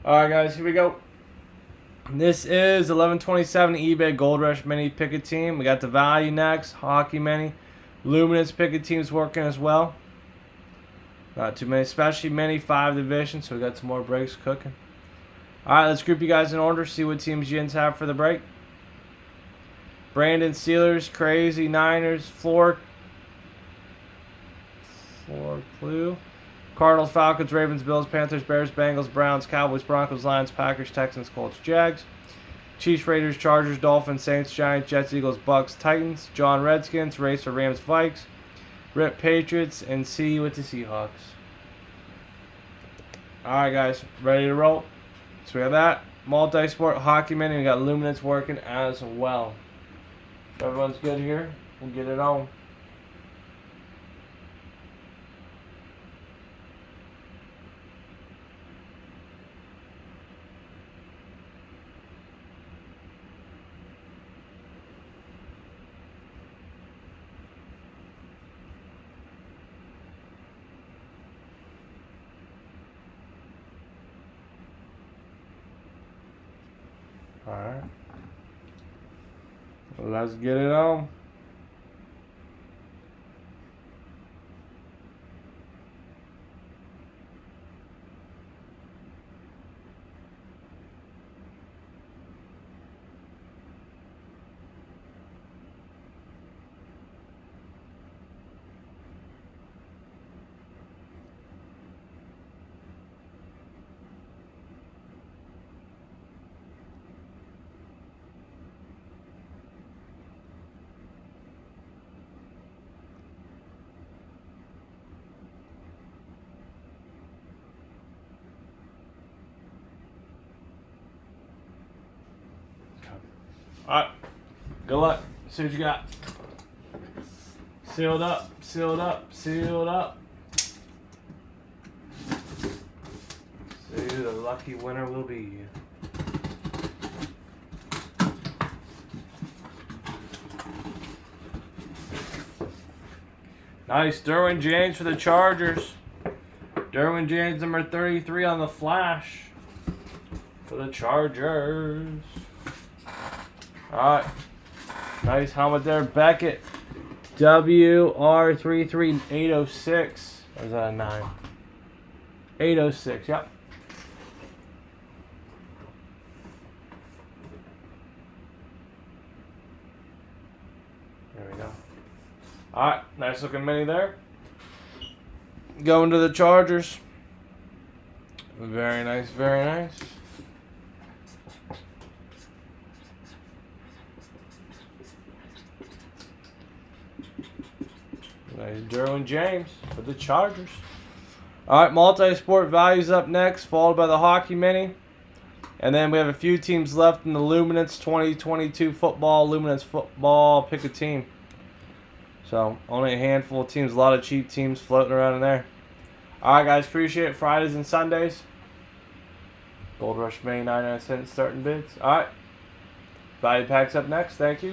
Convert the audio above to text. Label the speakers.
Speaker 1: Alright guys, here we go. This is 1127 eBay Gold Rush Mini Pick-a Team. We got the value next, Hockey Mini. Luminance Pick-a Team's working as well. Not too many, especially Mini 5 division, so we got some more breaks cooking. Alright, let's group you guys in order, see what teams you have for the break. Brandon Steelers, Crazy Niners, Floor Clue. Cardinals, Falcons, Ravens, Bills, Panthers, Bears, Bengals, Browns, Cowboys, Broncos, Lions, Packers, Texans, Colts, Jags. Chiefs, Raiders, Chargers, Dolphins, Saints, Giants, Jets, Eagles, Bucks, Titans. John, Redskins. Racer, Rams, Vikes. Rip, Patriots. And C with the Seahawks. Alright guys, ready to roll? So we have that. Multi-sport, Hockey Mini. We got Luminance working as well. If everyone's good here, we'll get it on. Alright. Let's get it on. Alright, good luck. See what you got. Sealed up, sealed up, sealed up. See who the lucky winner will be. Nice, Derwin James for the Chargers. Derwin James, number 33 on the flash for the Chargers. Alright. Nice helmet there. Beckett. WR33806. Or is that a 9? 806, yep. There we go. Alright, nice looking mini there. Going to the Chargers. Very nice, very nice. Nice Derwin James for the Chargers. Alright, multi-sport values up next, followed by the Hockey Mini. And then we have a few teams left in the Luminance 2022 football, Luminance football, pick a team. So, only a handful of teams, a lot of cheap teams floating around in there. Alright guys, appreciate it. Fridays and Sundays. Gold Rush Mini 99 cents starting bids. Alright. Value packs up next. Thank you.